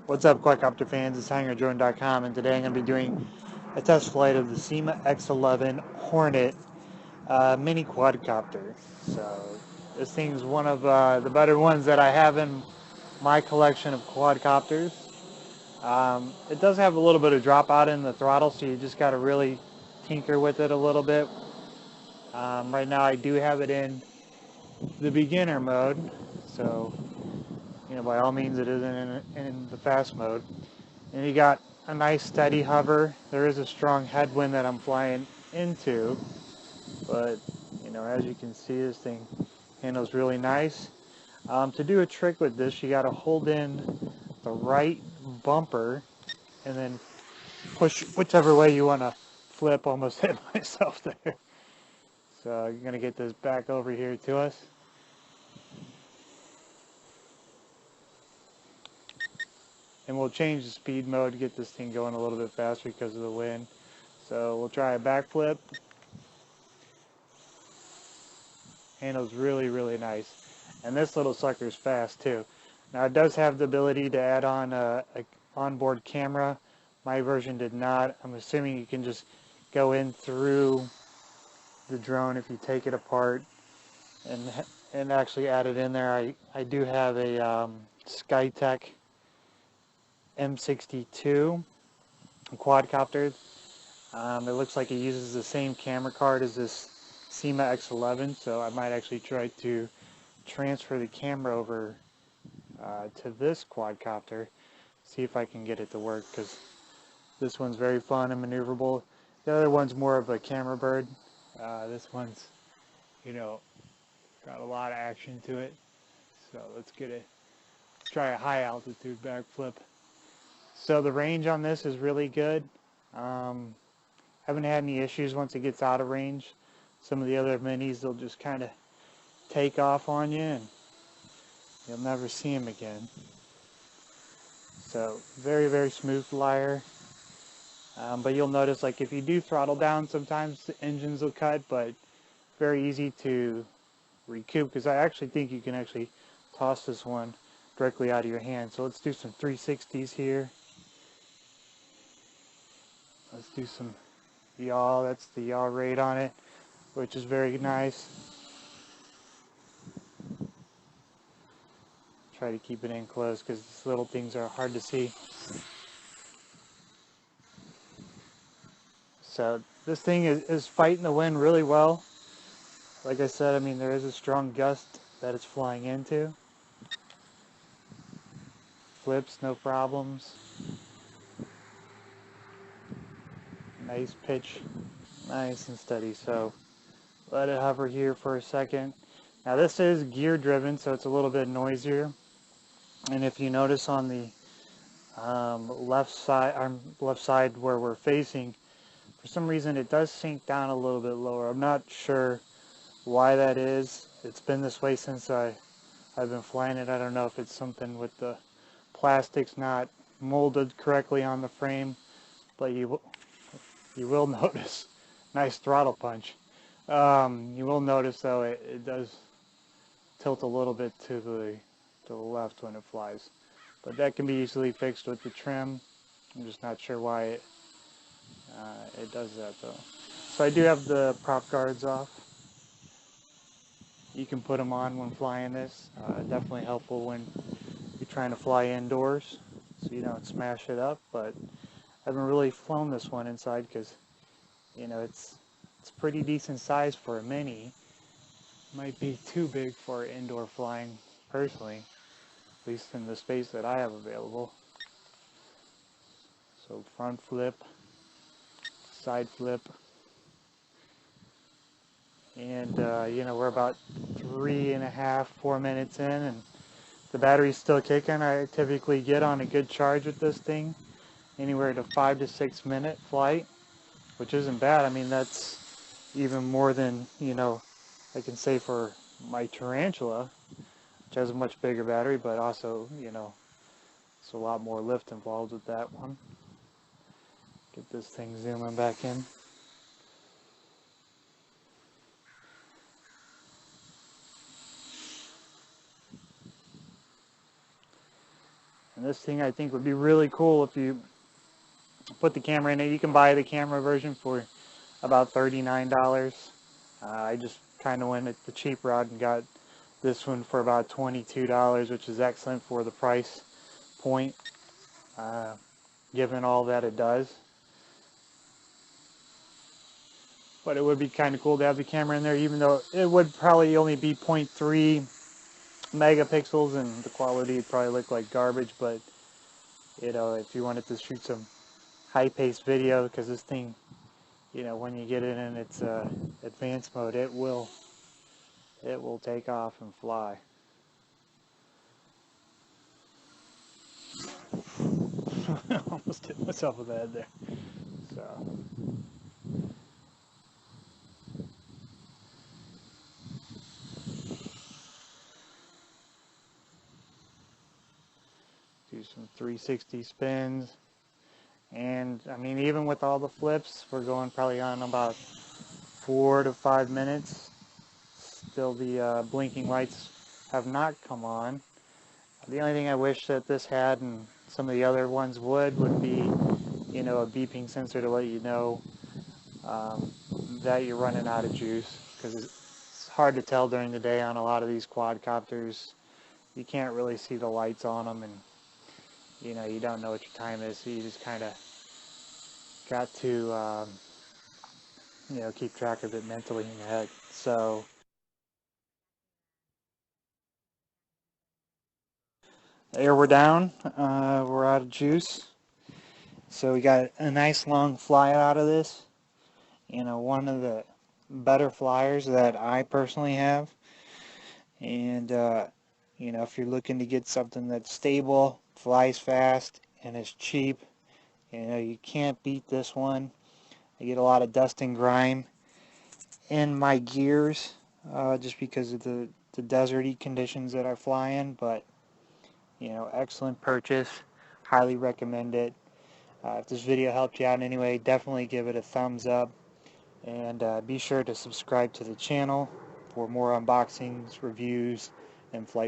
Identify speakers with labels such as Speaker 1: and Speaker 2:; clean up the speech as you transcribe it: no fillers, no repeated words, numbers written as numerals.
Speaker 1: What's up, Quadcopter fans? It's HangarDrone.com, and today I'm going to be doing a test flight of the SYMA X11 Hornet mini quadcopter. So this thing's one of the better ones that I have in my collection of quadcopters. It does have a little bit of dropout in the throttle, so you just got to really tinker with it a little bit. Right now I do have it in the beginner mode, so by all means it isn't in the fast mode. And you got a nice steady hover. There is a strong headwind that I'm flying into, but as you can see, this thing handles really nice. To do a trick with this, you got to hold in the right bumper and then push whichever way you want to flip. Almost hit myself there. So you're going to get this back over here to us. And we'll change the speed mode to get this thing going a little bit faster because of the wind. So we'll try a backflip. Handles really nice. And this little sucker is fast too. Now it does have the ability to add on a onboard camera. My version did not. I'm assuming you can just go in through the drone if you take it apart and actually add it in there. I do have a Skytech M62 quadcopter. It looks like it uses the same camera card as this SYMA X11, so I might actually try to transfer the camera over to this quadcopter, see if I can get it to work, because this one's very fun and maneuverable. The other one's more of a camera bird. This one's, got a lot of action to it. So let's try a high altitude backflip. So the range on this is really good. Haven't had any issues once it gets out of range. Some of the other minis, they'll just kind of take off on you and you'll never see them again. So very smooth flyer. But you'll notice, like, if you do throttle down, sometimes the engines will cut, but very easy to recoup, because I actually think you can actually toss this one directly out of your hand. So let's do some 360s here. Let's do some yaw. That's the yaw rate on it, which is very nice. Try to keep it in close because these little things are hard to see. So this thing is fighting the wind really well. Like I said, I mean, there is a strong gust that it's flying into. Flips, no problems. Nice pitch, nice and steady. So let it hover here for a second. Now this is gear driven, so it's a little bit noisier. And if you notice on the left side where we're facing, for some reason it does sink down a little bit lower. I'm not sure why that is. It's been this way since I've been flying it. I don't know if it's something with the plastics not molded correctly on the frame, but you will notice. Nice throttle punch. You will notice though it does tilt a little bit to the left when it flies, but that can be easily fixed with the trim. I'm just not sure why it does that though. So I do have the prop guards off. You can put them on when flying this. Definitely helpful when you're trying to fly indoors, so you don't smash it up. But I haven't really flown this one inside because it's pretty decent size for a mini. Might be too big for indoor flying personally, at least in the space that I have available. So front flip, side flip, and we're about 3.5-4 minutes in, and the battery's still kicking. I typically get on a good charge with this thing, anywhere to 5 to 6 minute flight, which isn't bad. I mean, that's even more than I can say for my Tarantula, which has a much bigger battery, but also it's a lot more lift involved with that one. Get this thing zooming back in. And This thing I think would be really cool if you put the camera in it. You can buy the camera version for about $39. I just kind of went at the cheap route and got this one for about $22, which is excellent for the price point, given all that it does. But it would be kind of cool to have the camera in there, even though it would probably only be 0.3 megapixels and the quality would probably look like garbage. But you know, if you wanted to shoot some high-paced video, because this thing, you know, when you get it in its advanced mode, it will take off and fly. Almost hit myself with the head there. So. Do some 360 spins. And I mean, even with all the flips, we're going probably on about 4 to 5 minutes. Still the blinking lights have not come on. The only thing I wish that this had, and some of the other ones would be, you know, a beeping sensor to let you know that you're running out of juice, because it's hard to tell during the day on a lot of these quadcopters. You can't really see the lights on them, and you know, you don't know what your time is, so you just kind of got to you know, keep track of it mentally in your head. So there, we're down, we're out of juice, so we got a nice long fly out of this. You know, one of the better flyers that I personally have. And you know, if you're looking to get something that's stable, flies fast, and is cheap, you know, you can't beat this one. I get a lot of dust and grime in my gears, just because of the deserty conditions that I fly in. But you know, excellent purchase, highly recommend it. If this video helped you out in any way, definitely give it a thumbs up, and be sure to subscribe to the channel for more unboxings, reviews, and flight